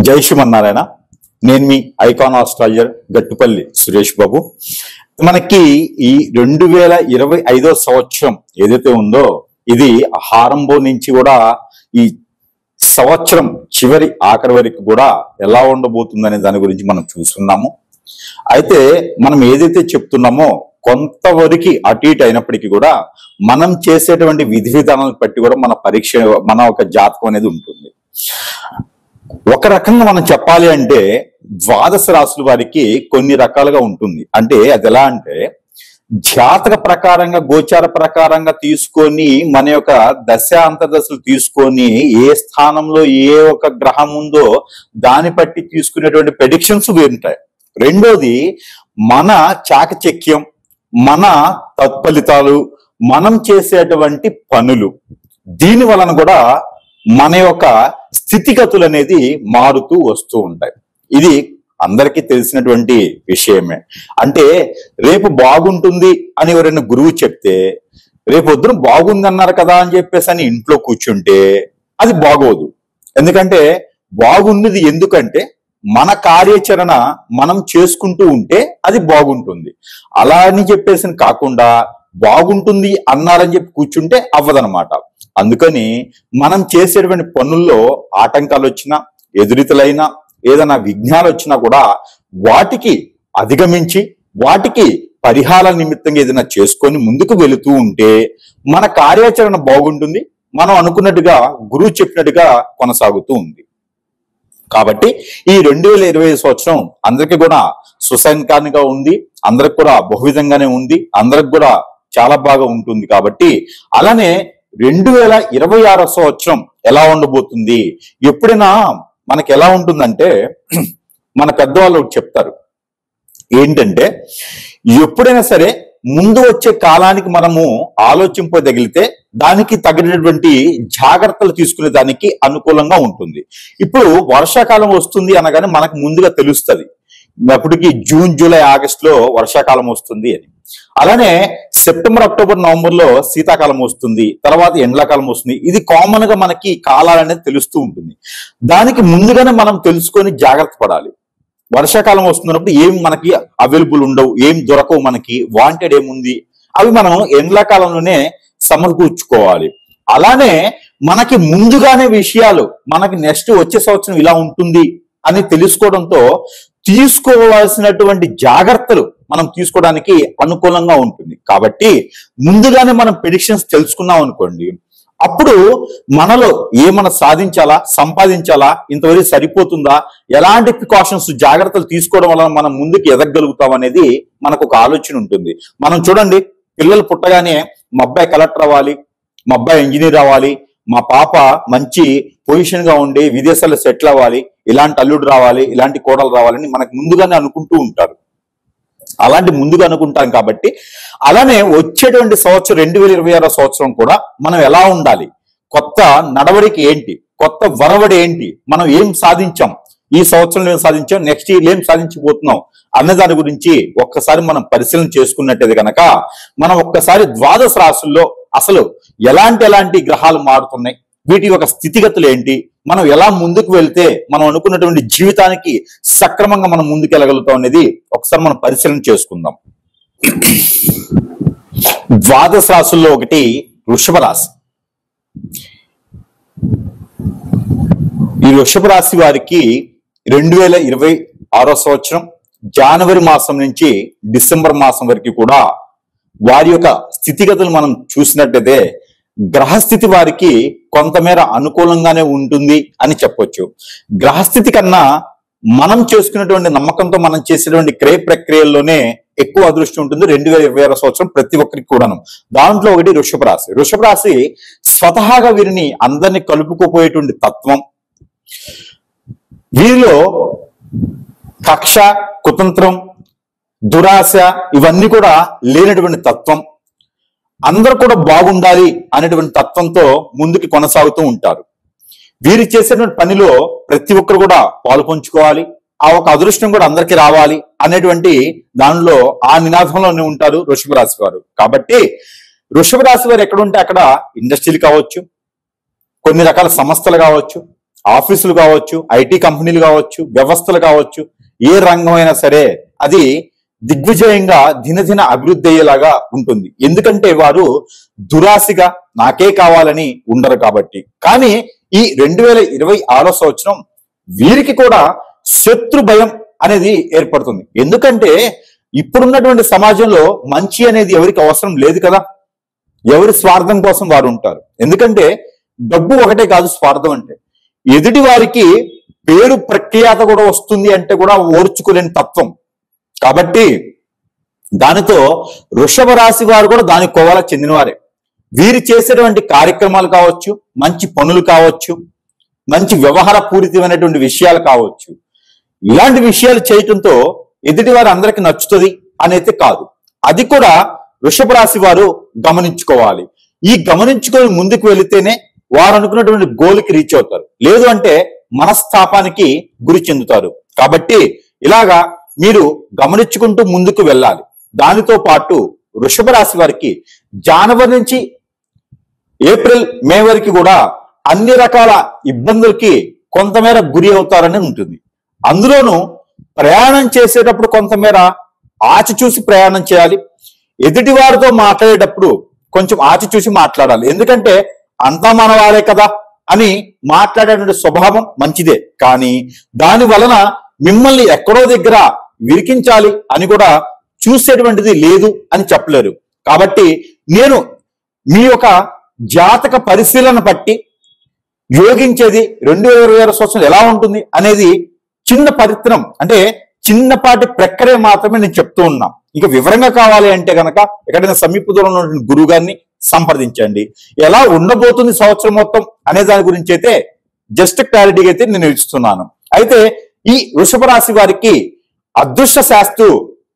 జై శ్రీమన్నారాయణ. నేను మీ icon astrologer Gattupalli Suresh Babu. మనకి ఈ 2025 సంవత్సరం ఏదైతే ఉందో ఇది ఆరంభం నుంచి కూడా ఈ సంవత్సరం చివరి ఆఖరి వరకు కూడా ఎలా ఉండబోతుందనే దాని గురించి మనం చూస్తున్నాము. అయితే మనం ఏదైతే చెప్తున్నామో కొంతవరకు అటు ఇటు అయినప్పటికీ కూడా మనం చేసేటువంటి విధి విధానాలను బట్టి కూడా మన ఒక జాతకం అనేది ఉంటుంది. ఒక రకంగా మనం చెప్పాలి అంటే ద్వాదశ రాశుల వారికి కొన్ని రకాలుగా ఉంటుంది. అంటే అది ఎలా అంటే జాతక ప్రకారంగా గోచార ప్రకారంగా తీసుకొని మన యొక్క దశ అంతర్దశలు తీసుకొని ఏ స్థానంలో ఏ ఒక గ్రహం ఉందో దాన్ని బట్టి తీసుకునేటువంటి ప్రెడిక్షన్స్ ఉంటాయి. రెండోది మన చాకచక్యం, మన తత్ఫలితాలు, మనం చేసేటువంటి పనులు, దీని వలన కూడా మన యొక్క స్థితిగతులు అనేది మారుతూ వస్తూ ఉంటాయి. ఇది అందరికీ తెలిసినటువంటి విషయమే. అంటే రేపు బాగుంటుంది అని ఎవరైనా గురువు చెప్తే రేపు పొద్దున బాగుంది అన్నారు కదా అని చెప్పేసి అని ఇంట్లో కూర్చుంటే అది బాగోదు. ఎందుకంటే బాగున్నది ఎందుకంటే మన కార్యాచరణ మనం చేసుకుంటూ ఉంటే అది బాగుంటుంది. అలా అని చెప్పేసి కాకుండా బాగుంటుంది అన్నారని చెప్పి కూర్చుంటే అవ్వదనమాట. అందుకని మనం చేసేటువంటి పనుల్లో ఆటంకాలు వచ్చినా, ఎదురితలైనా, ఏదైనా విఘ్నాలు వచ్చినా కూడా వాటికి అధిగమించి వాటికి పరిహార నిమిత్తంగా ఏదైనా చేసుకొని ముందుకు వెళుతూ ఉంటే మన కార్యాచరణ బాగుంటుంది. మనం అనుకున్నట్టుగా గురువు చెప్పినట్టుగా కొనసాగుతూ ఉంది. కాబట్టి ఈ 2025 సంవత్సరం అందరికీ కూడా సుసంకారంగా ఉంది, అందరికి కూడా బహువిధంగానే ఉంది, అందరికి కూడా చాలా బాగా ఉంటుంది. కాబట్టి అలానే 2026 సంవత్సరం ఎలా ఉండబోతుంది, ఎప్పుడైనా మనకి ఎలా ఉంటుందంటే మన పెద్దవాళ్ళు చెప్తారు ఏంటంటే ఎప్పుడైనా సరే ముందు వచ్చే కాలానికి మనము ఆలోచింపదగిలితే దానికి తగినటువంటి జాగ్రత్తలు తీసుకునే దానికి అనుకూలంగా ఉంటుంది. ఇప్పుడు వర్షాకాలం వస్తుంది అనగానే మనకు ముందుగా తెలుస్తుంది అప్పటికి జూన్, జూలై, ఆగస్టులో వర్షాకాలం వస్తుంది అని. అలానే సెప్టెంబర్, అక్టోబర్, నవంబర్లో శీతాకాలం వస్తుంది, తర్వాత ఎండాకాలం వస్తుంది. ఇది కామన్ గా మనకి కాలాలు అనేది తెలుస్తూ ఉంటుంది. దానికి ముందుగానే మనం తెలుసుకొని జాగ్రత్త పడాలి. వర్షాకాలం వస్తున్నప్పుడు ఏం మనకి అవైలబుల్ ఉండవు, ఏం దొరకవు, మనకి వాంటెడ్ ఏముంది అవి మనం ఎండాకాలంలోనే సమకూర్చుకోవాలి. అలానే మనకి ముందుగానే విషయాలు మనకి నెక్స్ట్ వచ్చే సంవత్సరం ఇలా ఉంటుంది అని తెలుసుకోవడంతో తీసుకోవాల్సినటువంటి జాగ్రత్తలు మనం తీసుకోవడానికి అనుకూలంగా ఉంటుంది. కాబట్టి ముందుగానే మనం ప్రెడిక్షన్స్ తెలుసుకున్నాం అనుకోండి, అప్పుడు మనలో ఏమన్నా సాధించాలా, సంపాదించాలా, ఇంతవరకు సరిపోతుందా, ఎలాంటి ప్రికాషన్స్ జాగ్రత్తలు తీసుకోవడం వల్ల మనం ముందుకు ఎదగలుగుతాం అనేది మనకు ఒక ఆలోచన ఉంటుంది. మనం చూడండి, పిల్లలు పుట్టగానే మా అబ్బాయి కలెక్టర్ అవ్వాలి, మా అబ్బాయి ఇంజనీర్ అవ్వాలి, మా పాప మంచి పొజిషన్ గా ఉండి విదేశాల్లో సెటిల్ అవ్వాలి, ఇలాంటి అల్లుడు రావాలి, ఇలాంటి కోడలు రావాలని మనకు ముందుగానే అనుకుంటూ ఉంటారు. అలాంటి ముందుగా అనుకుంటాం. కాబట్టి అలానే వచ్చేటువంటి సంవత్సరం 2026 సంవత్సరం కూడా మనం ఎలా ఉండాలి, కొత్త నడవడికి ఏంటి, కొత్త వరవడి ఏంటి, మనం ఏం సాధించాం, ఈ సంవత్సరంలో ఏం సాధించాం, నెక్స్ట్ ఇయర్ ఏం సాధించబోతున్నాం అన్న దాని గురించి ఒక్కసారి మనం పరిశీలన చేసుకున్నట్టయితే కనుక మనం ఒక్కసారి ద్వాదశ రాశుల్లో అసలు ఎలాంటి గ్రహాలు మారుతున్నాయి, వీటి యొక్క స్థితిగతులు ఏంటి, మనం ఎలా ముందుకు వెళ్తే మనం అనుకున్నటువంటి జీవితానికి సక్రమంగా మనం ముందుకు వెళ్ళగలుగుతాం అనేది ఒకసారి మనం పరిశీలన చేసుకుందాం. ద్వాదశ రాశుల్లో ఒకటి వృషభ రాశి. ఈ వృషభ రాశి వారికి 2026 సంవత్సరం జనవరి మాసం నుంచి డిసెంబర్ మాసం వరకు కూడా వారి యొక్క స్థితిగతులు మనం చూసినట్టయితే గ్రహస్థితి వారికి కొంతమేర అనుకూలంగానే ఉంటుంది అని చెప్పొచ్చు. గ్రహస్థితి కన్నా మనం చేసుకున్నటువంటి నమ్మకంతో మనం చేసేటువంటి క్రయ ప్రక్రియల్లోనే ఎక్కువ అదృష్టం ఉంటుంది 2026 సంవత్సరం ప్రతి ఒక్కరికి కూడాను. దాంట్లో ఒకటి వృషభ రాశి. వృషభ రాశి స్వతహాగా వీరిని అందరినీ కలుపుకోపోయేటువంటి తత్వం, వీరిలో కక్ష, కుతంత్రం, దురాశ ఇవన్నీ కూడా లేనటువంటి తత్వం, అందరూ కూడా బాగుండాలి అనేటువంటి తత్వంతో ముందుకు కొనసాగుతూ ఉంటారు. వీరు చేసేటువంటి పనిలో ప్రతి ఒక్కరు కూడా పాలు పంచుకోవాలి, ఆ ఒక అదృష్టం కూడా అందరికీ రావాలి అనేటువంటి దానిలో ఆ నినాదంలోనే ఉంటారు వృషభ రాశి వారు. కాబట్టి వృషభ రాశి వారు ఎక్కడ ఉంటే అక్కడ ఇండస్ట్రీలు కావచ్చు, కొన్ని రకాల సంస్థలు కావచ్చు, ఆఫీసులు కావచ్చు, ఐటీ కంపెనీలు కావచ్చు, వ్యవస్థలు కావచ్చు, ఏ రంగమైనా సరే అది దిగ్విజయంగా దినదిన అభివృద్ధి అయ్యేలాగా ఉంటుంది. ఎందుకంటే వారు దురాశగా నాకే కావాలని ఉండరు కాబట్టి. కానీ ఈ 2026 సంవత్సరం వీరికి కూడా శత్రు భయం అనేది ఏర్పడుతుంది. ఎందుకంటే ఇప్పుడున్నటువంటి సమాజంలో మంచి అనేది ఎవరికి అవసరం లేదు కదా. ఎవరి స్వార్థం కోసం వారు ఉంటారు. ఎందుకంటే డబ్బు ఒకటే కాదు స్వార్థం అంటే. ఎదుటి వారికి పేరు ప్రఖ్యాత కూడా వస్తుంది అంటే కూడా ఓర్చుకోలేని తత్వం. కాబట్టి దానితో వృషభ రాశి వారు కూడా దాని కోవలకు చెందినవారే. వీరు చేసేటువంటి కార్యక్రమాలు కావచ్చు, మంచి పనులు కావచ్చు, మంచి వ్యవహార పూరితమైనటువంటి విషయాలు కావచ్చు, ఇలాంటి విషయాలు చేయటంతో ఎదుటి వారు అందరికి నచ్చుతుంది అనేది కాదు. అది కూడా వృషభ రాశి వారు గమనించుకోవాలి. ఈ గమనించుకొని ముందుకు వెళితేనే వారు అనుకున్నటువంటి గోల్కి రీచ్ అవుతారు. లేదు అంటే మనస్తాపానికి గురి చెందుతారు. కాబట్టి ఇలాగా మీరు గమనించుకుంటూ ముందుకు వెళ్ళాలి. దానితో పాటు వృషభ రాశి వారికి జనవరి నుంచి ఏప్రిల్ మే వరకు కూడా అన్ని రకాల ఇబ్బందులకి కొంతమేర గురి అవుతారని ఉంటుంది. అందులోనూ ప్రయాణం చేసేటప్పుడు కొంతమేర ఆచిచూసి ప్రయాణం చేయాలి. ఎదుటి వారితో మాట్లాడేటప్పుడు కొంచెం ఆచిచూసి మాట్లాడాలి. ఎందుకంటే అంతా మన వారే కదా అని మాట్లాడేటువంటి స్వభావం మంచిదే, కానీ దాని వలన మిమ్మల్ని ఎక్కడో దగ్గర విరికించాలి అని కూడా చూసేటువంటిది లేదు అని చెప్పలేరు. కాబట్టి నేను మీ యొక్క జాతక పరిశీలన బట్టి యోగించేది 2026 సంవత్సరం ఎలా ఉంటుంది అనేది చిన్న పరిత్రం అంటే చిన్నపాటి ప్రక్రియ మాత్రమే నేను చెప్తూ ఉన్నా. ఇక వివరంగా కావాలి అంటే కనుక ఎక్కడైనా సమీప దూరంలో ఉన్న గురువు గారిని సంప్రదించండి. ఎలా ఉండబోతుంది సంవత్సరం మొత్తం అనే దాని గురించి అయితే జస్ట్ క్లారిటీగా అయితే నేను ఇస్తున్నాను. అయితే ఈ వృషభ రాశి వారికి అదృష్ట శాస్త్రు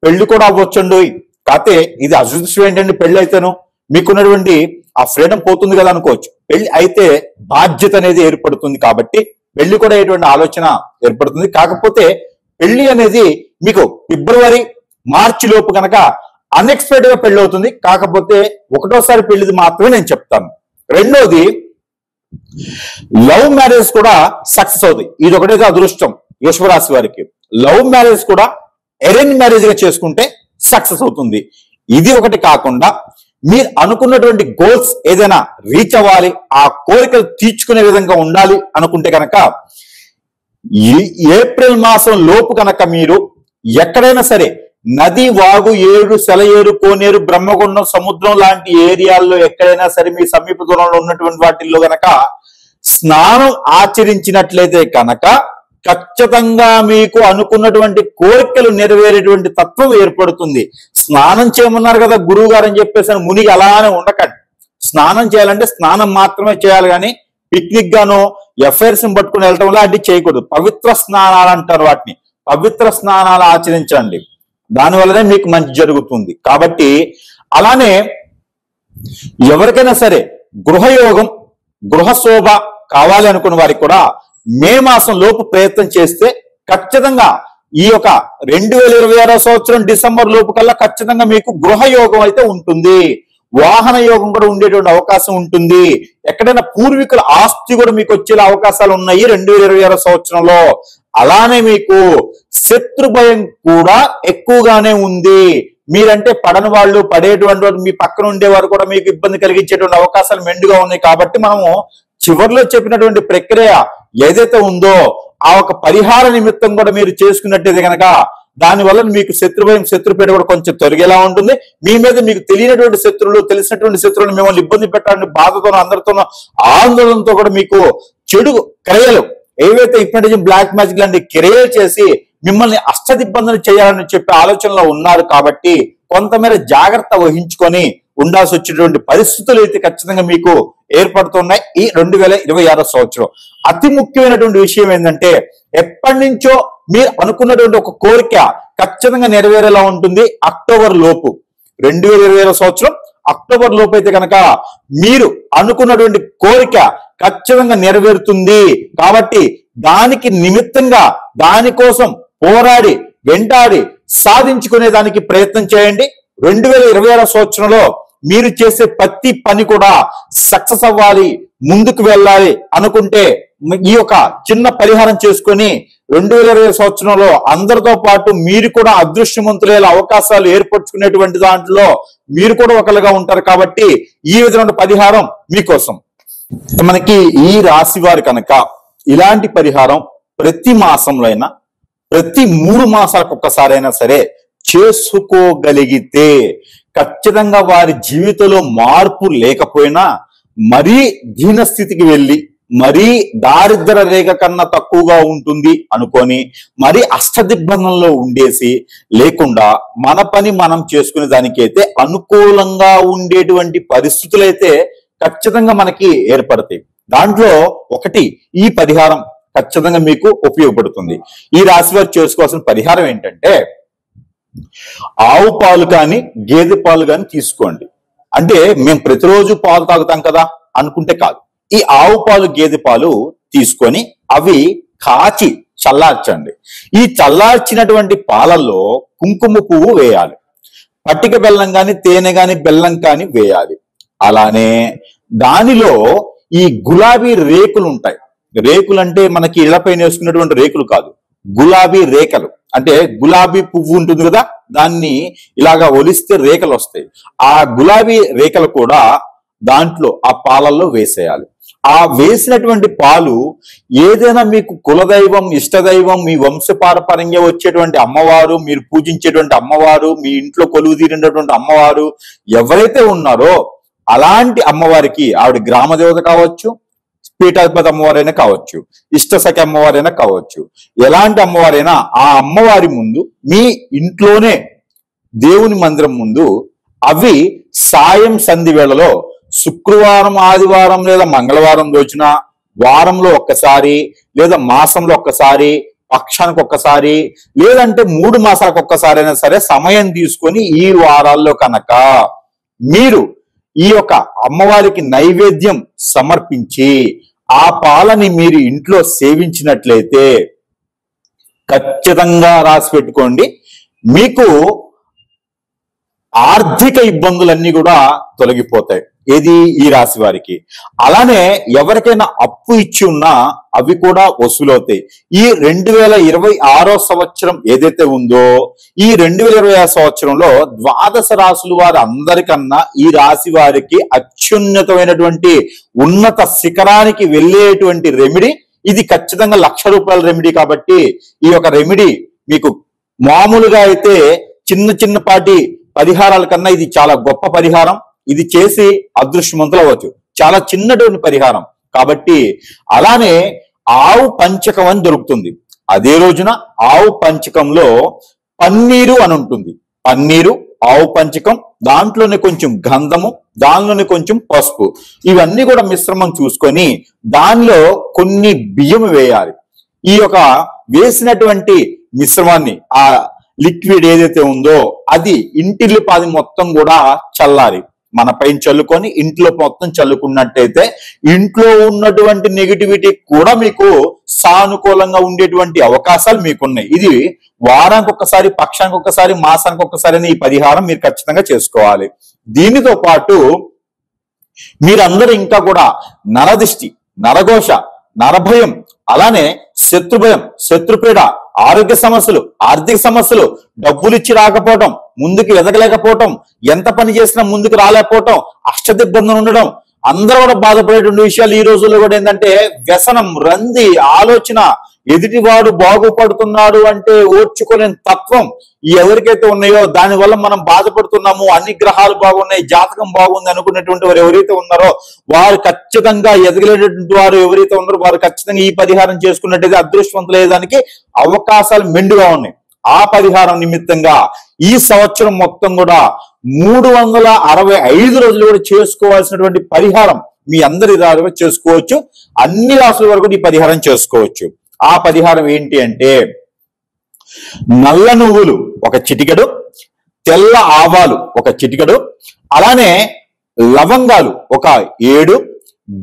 పెళ్లి కూడా అవ్వచ్చండి. కాకపోతే ఇది అదృష్టం ఏంటండి, పెళ్లి అయితేను మీకున్నటువంటి ఆ ఫ్రీడమ్ పోతుంది కదా అనుకోవచ్చు. పెళ్లి అయితే బాధ్యత అనేది ఏర్పడుతుంది కాబట్టి పెళ్లి కూడా అయ్యేటువంటి ఆలోచన ఏర్పడుతుంది. కాకపోతే పెళ్లి అనేది మీకు ఫిబ్రవరి మార్చి లోపు కనుక అన్ఎక్స్పెక్టెడ్ గా పెళ్లి అవుతుంది. కాకపోతే ఒకటోసారి పెళ్లిది మాత్రమే నేను చెప్తాను. రెండోది లవ్ మ్యారేజ్ కూడా సక్సెస్ అవుతాయి. ఇది ఒకటే అదృష్టం వృషభ రాశి వారికి. లవ్ మ్యారేజ్ కూడా అరేంజ్ మ్యారేజ్ గా చేసుకుంటే సక్సెస్ అవుతుంది. ఇది ఒకటి కాకుండా మీరు అనుకున్నటువంటి గోల్స్ ఏదైనా రీచ్ అవ్వాలి, ఆ కోరికలు తీర్చుకునే విధంగా ఉండాలి అనుకుంటే కనుక ఏప్రిల్ మాసం లోపు కనుక మీరు ఎక్కడైనా సరే నది, వాగు, ఏరు, సెలయేరు, కోనేరు, బ్రహ్మగుండం, సముద్రం లాంటి ఏరియాల్లో ఎక్కడైనా సరే మీ సమీప దూరంలో ఉన్నటువంటి వాటిల్లో గనక స్నానం ఆచరించినట్లయితే కనుక ఖచ్చితంగా మీకు అనుకున్నటువంటి కోరికలు నెరవేరేటువంటి తత్వం ఏర్పడుతుంది. స్నానం చేయమన్నారు కదా గురువు గారు అని చెప్పేసి మునిగి అలానే ఉండకండి. స్నానం చేయాలంటే స్నానం మాత్రమే చేయాలి, కానీ పిక్నిక్ గాను ఎఫ్ఐఆర్స్ పట్టుకుని వెళ్ళటం లాంటివి చేయకూడదు. పవిత్ర స్నానాలు అంటారు వాటిని. పవిత్ర స్నానాలు ఆచరించండి, దానివల్లనే మీకు మంచి జరుగుతుంది. కాబట్టి అలానే ఎవరికైనా సరే గృహయోగం, గృహశోభ కావాలి అనుకున్న వారికి కూడా మే మాసం లోపు ప్రయత్నం చేస్తే ఖచ్చితంగా ఈ యొక్క 2026 సంవత్సరం డిసెంబర్ లోపు కల్లా ఖచ్చితంగా మీకు గృహయోగం అయితే ఉంటుంది. వాహన యోగం కూడా ఉండేటువంటి అవకాశం ఉంటుంది. ఎక్కడైనా పూర్వీకుల ఆస్తి కూడా మీకు వచ్చే అవకాశాలు ఉన్నాయి 2026 సంవత్సరంలో. అలానే మీకు శత్రు భయం కూడా ఎక్కువగానే ఉంది. మీరంటే పడని వాళ్ళు, పడేటువంటి వాళ్ళు, మీ పక్కన ఉండేవారు కూడా మీకు ఇబ్బంది కలిగించేటువంటి అవకాశాలు మెండుగా ఉన్నాయి. కాబట్టి మనము చివరిలో చెప్పినటువంటి ప్రక్రియ ఏదైతే ఉందో ఆ ఒక పరిహార నిమిత్తం కూడా మీరు చేసుకున్నట్టయితే కనుక దానివల్ల మీకు శత్రుభయం, శత్రుపేట కూడా కొంచెం తొలగేలా ఉంటుంది. మీ మీద మీకు తెలియనటువంటి శత్రువులు, తెలిసినటువంటి శత్రువులు మిమ్మల్ని ఇబ్బంది పెట్టాలని బాధతోనో, అందరితోనో, ఆందోళనతో కూడా మీకు చెడు క్రియలు ఏవైతే హిప్నటిజం, బ్లాక్ మ్యాజిక్ లాంటి క్రియలు చేసి మిమ్మల్ని అష్టదిబ్బందులు చేయాలని చెప్పే ఆలోచనలో ఉన్నారు. కాబట్టి కొంతమేర జాగ్రత్త వహించుకొని ఉండాల్సి వచ్చేటువంటి పరిస్థితులు అయితే ఖచ్చితంగా మీకు ఏర్పడుతున్నాయి ఈ 2026 సంవత్సరం. అతి ముఖ్యమైనటువంటి విషయం ఏంటంటే ఎప్పటి నుంచో మీరు అనుకున్నటువంటి ఒక కోరిక ఖచ్చితంగా నెరవేరేలా ఉంటుంది అక్టోబర్ లోపు. 2026 సంవత్సరం అక్టోబర్ లోపు అయితే కనుక మీరు అనుకున్నటువంటి కోరిక ఖచ్చితంగా నెరవేరుతుంది. కాబట్టి దానికి నిమిత్తంగా, దానికోసం పోరాడి, వెంటాడి సాధించుకునే దానికి ప్రయత్నం చేయండి. 2026 సంవత్సరంలో మీరు చేసే ప్రతి పని కూడా సక్సెస్ అవ్వాలి, ముందుకు వెళ్ళాలి అనుకుంటే ఈ యొక్క చిన్న పరిహారం చేసుకొని 2020 సంవత్సరంలో అందరితో పాటు మీరు కూడా అదృష్టవంతులయ్యే అవకాశాలు ఏర్పరచుకునేటువంటి దాంట్లో మీరు కూడా ఒకరుగా ఉంటారు. కాబట్టి ఈ విధమైన పరిహారం మీకోసం. మనకి ఈ రాశి వారు కనుక ఇలాంటి పరిహారం ప్రతి మాసంలో అయినా ప్రతి 3 మాసాలకు ఒక్కసారైనా సరే చేసుకోగలిగితే ఖచ్చితంగా వారి జీవితంలో మార్పు లేకపోయినా మరీ దీనస్థితికి వెళ్ళి మరీ దారిద్ర రేఖ కన్నా తక్కువగా ఉంటుంది అనుకొని మరీ అష్టదిగ్బంధంలో ఉండేసి లేకుండా మన పని మనం చేసుకునే దానికైతే అనుకూలంగా ఉండేటువంటి పరిస్థితులు అయితే ఖచ్చితంగా మనకి ఏర్పడతాయి. దాంట్లో ఒకటి ఈ పరిహారం ఖచ్చితంగా మీకు ఉపయోగపడుతుంది. ఈ రాశి వారు చేసుకోవాల్సిన పరిహారం ఏంటంటే ఆవు పాలు కానీ గేదె పాలు కానీ తీసుకోండి. అంటే మేము ప్రతిరోజు పాలు తాగుతాం కదా అనుకుంటే కాదు. ఈ ఆవు పాలు గేదె పాలు తీసుకొని అవి కాచి చల్లార్చండి. ఈ చల్లార్చినటువంటి పాలల్లో కుంకుమ పువ్వు వేయాలి. పట్టిక బెల్లం కానీ తేనె కానీ బెల్లం కానీ వేయాలి. అలానే దానిలో ఈ గులాబీ రేకులు ఉంటాయి. రేకులు అంటే మనకి ఇళ్లపైన వేసుకున్నటువంటి రేకులు కాదు, గులాబీ రేఖలు. అంటే గులాబీ పువ్వు ఉంటుంది కదా, దాన్ని ఇలాగా ఒలిస్తే రేఖలు వస్తాయి. ఆ గులాబీ రేఖలు కూడా దాంట్లో ఆ పాలల్లో వేసేయాలి. ఆ వేసినటువంటి పాలు ఏదైనా మీకు కులదైవం ఇష్టదైవం మీ వంశపారపర్యంగా వచ్చేటువంటి అమ్మవారు, మీరు పూజించేటువంటి అమ్మవారు, మీ ఇంట్లో కొలువు తీరినటువంటి అమ్మవారు ఎవరైతే ఉన్నారో అలాంటి అమ్మవారికి, ఆవిడ గ్రామ దేవత కావచ్చు, పీఠాధిపతి అమ్మవారైనా కావచ్చు, ఇష్టసఖి అమ్మవారైనా కావచ్చు, ఎలాంటి అమ్మవారైనా ఆ అమ్మవారి ముందు మీ ఇంట్లోనే దేవుని మందిరం ముందు అవి సాయం సంధి వేళలో శుక్రవారం ఆదివారం లేదా మంగళవారం రోజున వారంలో ఒక్కసారి లేదా మాసంలో ఒక్కసారి పక్షానికి ఒక్కసారి లేదంటే 3 మాసాలకు ఒక్కసారి అయినా సరే సమయం తీసుకొని ఈ వారాల్లో కనుక మీరు ఈ యొక్క అమ్మవారికి నైవేద్యం సమర్పించి ఆ పాలని మీరు ఇంట్లో సేవించినట్లయితే ఖచ్చితంగా రాసి పెట్టుకోండి, మీకు ఆర్థిక ఇబ్బందులన్నీ కూడా తొలగిపోతాయి. ఏది ఈ రాశి వారికి. అలానే ఎవరికైనా అప్పు ఇచ్చి ఉన్నా అవి కూడా వసూలవుతాయి. ఈ 2026 సంవత్సరం ఏదైతే ఉందో ఈ 2026 సంవత్సరంలో ద్వాదశ రాశుల వారి అందరికన్నా ఈ రాశి వారికి అత్యున్నతమైనటువంటి ఉన్నత శిఖరానికి వెళ్ళేటువంటి రెమెడీ ఇది. ఖచ్చితంగా ₹1,00,000 రెమెడీ. కాబట్టి ఈ యొక్క రెమెడీ మీకు మామూలుగా అయితే చిన్నపాటి పరిహారాల కన్నా ఇది చాలా గొప్ప పరిహారం. ఇది చేసి అదృష్టవంతులు అవ్వచ్చు. చాలా చిన్నటువంటి పరిహారం కాబట్టి. అలానే ఆవు పంచకం అని దొరుకుతుంది. అదే రోజున ఆవు పంచకంలో పన్నీరు అని ఉంటుంది. పన్నీరు, ఆవు పంచకం, దాంట్లోనే కొంచెం గంధము, దానిలోనే కొంచెం పసుపు, ఇవన్నీ కూడా మిశ్రమం చూసుకొని దానిలో కొన్ని బియ్యం వేయాలి. ఈ యొక్క వేసినటువంటి మిశ్రమాన్ని ఆ లిక్విడ్ ఏదైతే ఉందో అది ఇంటిల్లిపాది మొత్తం కూడా చల్లారి మన పైన చల్లుకొని ఇంట్లో మొత్తం చల్లుకున్నట్టయితే ఇంట్లో ఉన్నటువంటి నెగిటివిటీ కూడా మీకు సానుకూలంగా ఉండేటువంటి అవకాశాలు మీకున్నాయి. ఇది వారానికి ఒక్కసారి, పక్షానికి ఒక్కసారి, మాసానికి ఒక్కసారి ఈ పరిహారం మీరు ఖచ్చితంగా చేసుకోవాలి. దీనితో పాటు మీరందరూ ఇంకా కూడా నరదిష్టి, నరఘోష, నరభయం, అలానే శత్రుభయం, శత్రుపీడ, ఆరోగ్య సమస్యలు, ఆర్థిక సమస్యలు, డబ్బులు ఇచ్చి రాకపోవటం, ముందుకు ఎదగలేకపోవటం, ఎంత పని చేసినా ముందుకు రాలేకపోవటం, అష్టదిగ్బంధం ఉండడం, అందరూ కూడా బాధపడేటువంటి విషయాలు ఈ రోజుల్లో కూడా ఏంటంటే వ్యసనం, రంది, ఆలోచన, ఎదుటివాడు బాగుపడుతున్నాడు అంటే ఓర్చుకోలేని తత్వం ఎవరికైతే ఉన్నాయో దానివల్ల మనం బాధపడుతున్నాము. అన్ని గ్రహాలు బాగున్నాయి, జాతకం బాగుంది అనుకున్నటువంటి వారు ఎవరైతే ఉన్నారో వారు ఖచ్చితంగా ఎదగలేటువంటి వారు ఎవరైతే ఉన్నారో వారు ఖచ్చితంగా ఈ పరిహారం చేసుకున్నట్టయితే అదృష్టవంతులయ్యేదానికి అవకాశాలు మెండుగా ఉన్నాయి. ఆ పరిహారం నిమిత్తంగా ఈ సంవత్సరం మొత్తం కూడా 365 రోజులు కూడా చేసుకోవాల్సినటువంటి పరిహారం మీ అందరి ద్వారా చేసుకోవచ్చు. అన్ని రాసుల వరకు ఈ పరిహారం చేసుకోవచ్చు. ఆ పరిహారం ఏంటి అంటే నల్ల నువ్వులు ఒక చిటికెడు, తెల్ల ఆవాలు ఒక చిటికెడు, అలానే లవంగాలు ఒక 7,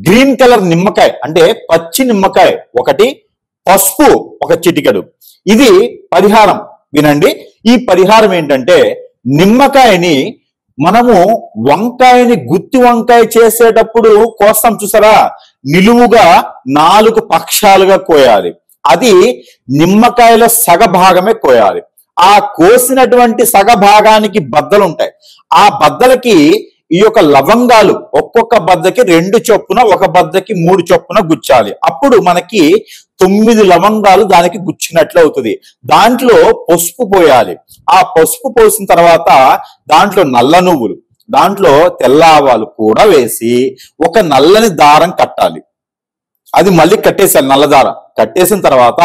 గ్రీన్ కలర్ నిమ్మకాయ అంటే పచ్చి నిమ్మకాయ ఒకటి, పసుపు ఒక చిటికెడు. ఇది పరిహారం వినండి. ఈ పరిహారం ఏంటంటే నిమ్మకాయని మనము వంకాయని గుత్తి వంకాయ చేసేటప్పుడు కోస్తాం చూసారా, నిలువుగా 4 పక్షాలుగా కోయాలి. అది నిమ్మకాయల సగ భాగమే కోయాలి. ఆ కోసినటువంటి సగ భాగానికి బద్దలు ఉంటాయి. ఆ బద్దలకి ఈ యొక్క లవంగాలు ఒక్కొక్క బద్దకి 2 చొప్పున, ఒక బద్దకి 3 చొప్పున గుచ్చాలి. అప్పుడు మనకి 9 లవంగాలు దానికి గుచ్చినట్లు అవుతుంది. దాంట్లో పసుపు పోయాలి. ఆ పసుపు పోసిన తర్వాత దాంట్లో నల్ల నువ్వులు, దాంట్లో తెల్ల ఆవాలు కూడా వేసి ఒక నల్లని దారం కట్టాలి. అది మళ్ళీ కట్టేసాలి, నల్ల దారం కట్టేసిన తర్వాత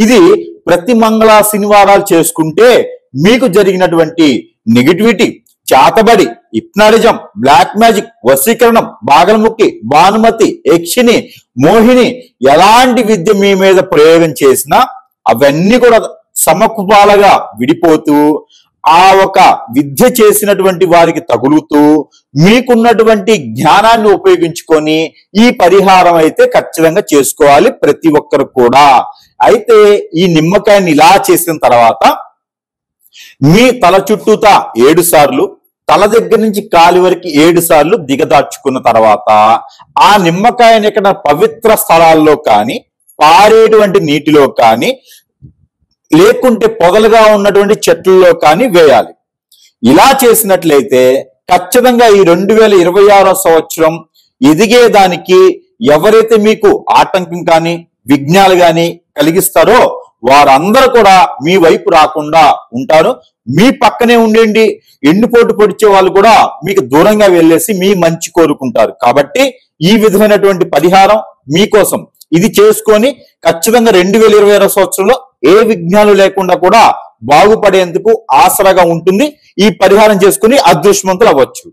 ఇది ప్రతి మంగళ శనివారాలు చేసుకుంటే మీకు జరిగినటువంటి నెగిటివిటీ, చేతబడి, హిప్నాటిజం, బ్లాక్ మ్యాజిక్, వశీకరణం, బాగలముఖి, భానుమతి, యక్షిని, మోహిని ఎలాంటి విద్య మీ మీద ప్రయోగం చేసినా అవన్నీ కూడా సమకుపాలుగా విడిపోతూ ఆ ఒక విద్య చేసినటువంటి వారికి తగులుతూ మీకున్నటువంటి జ్ఞానాన్ని ఉపయోగించుకొని ఈ పరిహారం అయితే ఖచ్చితంగా చేసుకోవాలి ప్రతి ఒక్కరు కూడా. అయితే ఈ నిమ్మకాయని ఇలా చేసిన తర్వాత మీ తల చుట్టూతా 7 సార్లు, తల దగ్గర నుంచి కాలి వరకు 7 సార్లు దిగదార్చుకున్న తర్వాత ఆ నిమ్మకాయని ఇక్కడ పవిత్ర స్థలాల్లో కానీ, పారేటువంటి నీటిలో కానీ, లేకుంటే పొదలుగా ఉన్నటువంటి చెట్లలో కానీ వేయాలి. ఇలా చేసినట్లయితే ఖచ్చితంగా ఈ 2026 సంవత్సరం ఎదిగేదానికి ఎవరైతే మీకు ఆటంకం కానీ విఘ్నాలు కానీ కలిగిస్తారో వారందరూ కూడా మీ వైపు రాకుండా ఉంటారు. మీ పక్కనే ఉండండి. ఎండుపోటు పొడిచే వాళ్ళు కూడా మీకు దూరంగా వెళ్ళేసి మీ మంచి కోరుకుంటారు. కాబట్టి ఈ విధమైనటువంటి పరిహారం మీకోసం ఇది చేసుకొని ఖచ్చితంగా 2026 సంవత్సరంలో ఏ విఘ్నాలు లేకుండా కూడా బాగుపడేందుకు ఆసరాగా ఉంటుంది. ఈ పరిహారం చేసుకుని అదృష్టవంతులు అవ్వచ్చు.